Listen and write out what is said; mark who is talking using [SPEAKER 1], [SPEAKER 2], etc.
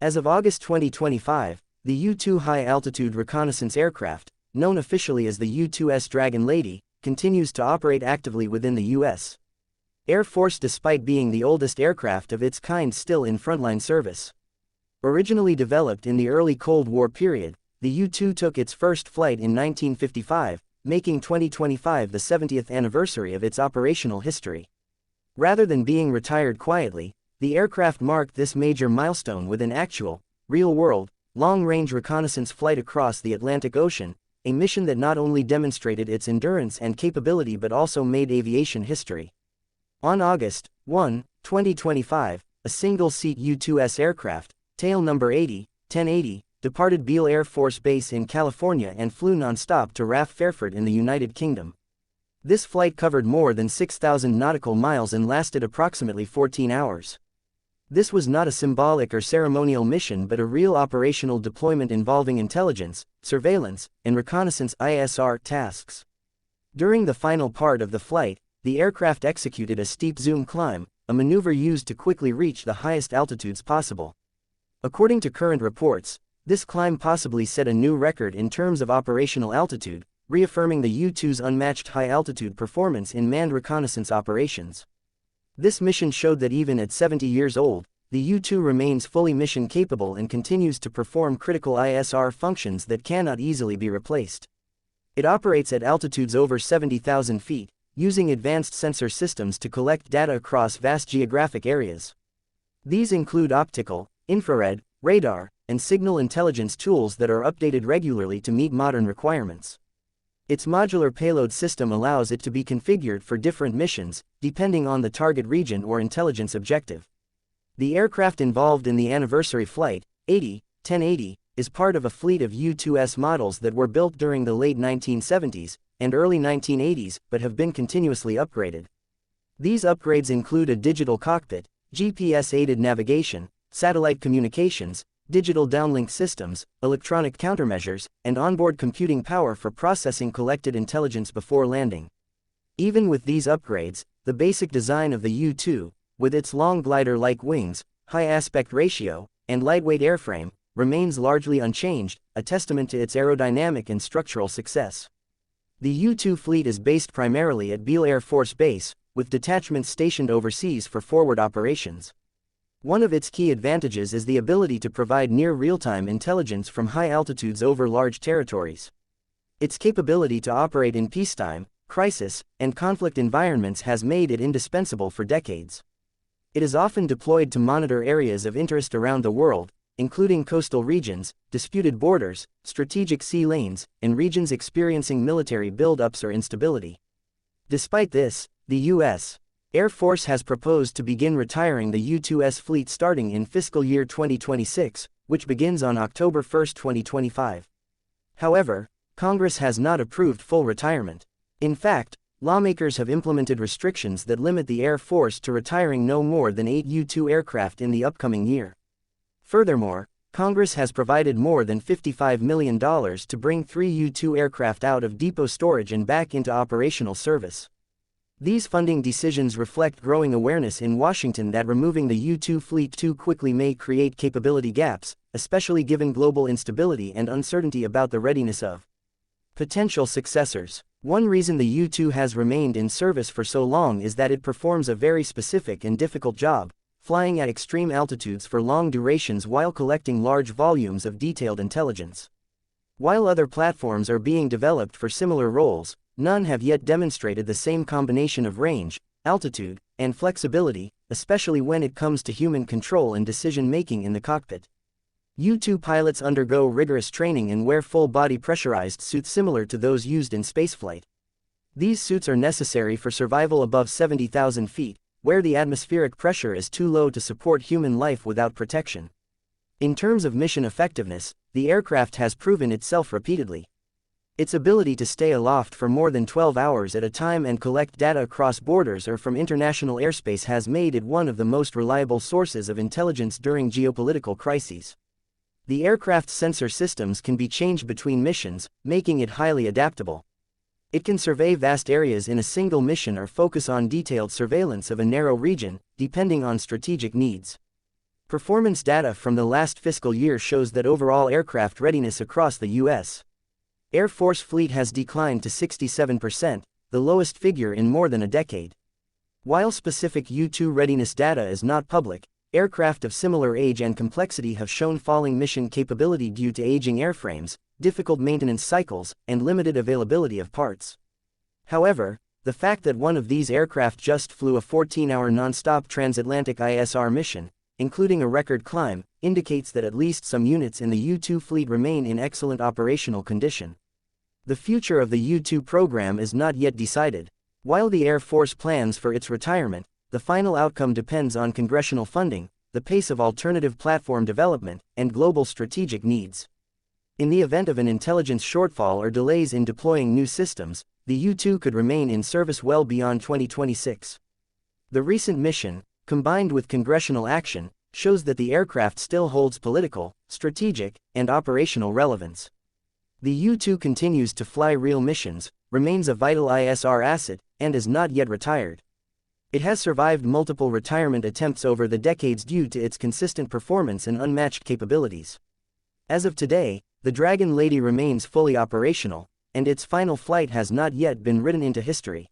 [SPEAKER 1] As of August 2025, the U-2 high-altitude reconnaissance aircraft, known officially as the U-2's Dragon Lady, continues to operate actively within the U.S. Air Force despite being the oldest aircraft of its kind still in frontline service. Originally developed in the early Cold War period, the U-2 took its first flight in 1955, making 2025 the 70th anniversary of its operational history. Rather than being retired quietly, the aircraft marked this major milestone with an actual, real-world, long-range reconnaissance flight across the Atlantic Ocean, a mission that not only demonstrated its endurance and capability but also made aviation history. On August 1, 2025, a single-seat U-2S aircraft, tail number 1080, departed Beale Air Force Base in California and flew nonstop to RAF Fairford in the United Kingdom. This flight covered more than 6,000 nautical miles and lasted approximately 14 hours. This was not a symbolic or ceremonial mission but a real operational deployment involving intelligence, surveillance, and reconnaissance (ISR) tasks. During the final part of the flight, the aircraft executed a steep zoom climb, a maneuver used to quickly reach the highest altitudes possible. According to current reports, this climb possibly set a new record in terms of operational altitude, reaffirming the U-2's unmatched high-altitude performance in manned reconnaissance operations. This mission showed that even at 70 years old, the U-2 remains fully mission-capable and continues to perform critical ISR functions that cannot easily be replaced. It operates at altitudes over 70,000 feet, using advanced sensor systems to collect data across vast geographic areas. These include optical, infrared, radar, and signal intelligence tools that are updated regularly to meet modern requirements. Its modular payload system allows it to be configured for different missions, depending on the target region or intelligence objective. The aircraft involved in the anniversary flight, 1080, is part of a fleet of U-2S models that were built during the late 1970s and early 1980s but have been continuously upgraded. These upgrades include a digital cockpit, GPS-aided navigation, satellite communications, digital downlink systems, electronic countermeasures, and onboard computing power for processing collected intelligence before landing. Even with these upgrades, the basic design of the U-2, with its long glider-like wings, high aspect ratio, and lightweight airframe, remains largely unchanged, a testament to its aerodynamic and structural success. The U-2 fleet is based primarily at Beale Air Force Base, with detachments stationed overseas for forward operations. One of its key advantages is the ability to provide near real-time intelligence from high altitudes over large territories. Its capability to operate in peacetime, crisis, and conflict environments has made it indispensable for decades. It is often deployed to monitor areas of interest around the world, including coastal regions, disputed borders, strategic sea lanes, and regions experiencing military build-ups or instability. Despite this, the U.S. Air Force has proposed to begin retiring the U-2S fleet starting in fiscal year 2026, which begins on October 1, 2025. However, Congress has not approved full retirement. In fact, lawmakers have implemented restrictions that limit the Air Force to retiring no more than 8 U-2 aircraft in the upcoming year. Furthermore, Congress has provided more than $55 million to bring 3 U-2 aircraft out of depot storage and back into operational service. These funding decisions reflect growing awareness in Washington that removing the U-2 fleet too quickly may create capability gaps, especially given global instability and uncertainty about the readiness of potential successors. One reason the U-2 has remained in service for so long is that it performs a very specific and difficult job, flying at extreme altitudes for long durations while collecting large volumes of detailed intelligence. While other platforms are being developed for similar roles, none have yet demonstrated the same combination of range, altitude, and flexibility, especially when it comes to human control and decision-making in the cockpit. U-2 pilots undergo rigorous training and wear full-body pressurized suits similar to those used in spaceflight. These suits are necessary for survival above 70,000 feet, where the atmospheric pressure is too low to support human life without protection. In terms of mission effectiveness, the aircraft has proven itself repeatedly. Its ability to stay aloft for more than 12 hours at a time and collect data across borders or from international airspace has made it one of the most reliable sources of intelligence during geopolitical crises. The aircraft's sensor systems can be changed between missions, making it highly adaptable. It can survey vast areas in a single mission or focus on detailed surveillance of a narrow region, depending on strategic needs. Performance data from the last fiscal year shows that overall aircraft readiness across the U.S. Air Force fleet has declined to 67%, the lowest figure in more than a decade. While specific U-2 readiness data is not public, aircraft of similar age and complexity have shown falling mission capability due to aging airframes, difficult maintenance cycles, and limited availability of parts. However, the fact that one of these aircraft just flew a 14-hour nonstop transatlantic ISR mission, including a record climb, indicates that at least some units in the U-2 fleet remain in excellent operational condition. The future of the U-2 program is not yet decided. While the Air Force plans for its retirement, the final outcome depends on congressional funding, the pace of alternative platform development, and global strategic needs. In the event of an intelligence shortfall or delays in deploying new systems, the U-2 could remain in service well beyond 2026. The recent mission, combined with congressional action, shows that the aircraft still holds political, strategic, and operational relevance. The U-2 continues to fly real missions, remains a vital ISR asset, and is not yet retired. It has survived multiple retirement attempts over the decades due to its consistent performance and unmatched capabilities. As of today, the Dragon Lady remains fully operational, and its final flight has not yet been written into history.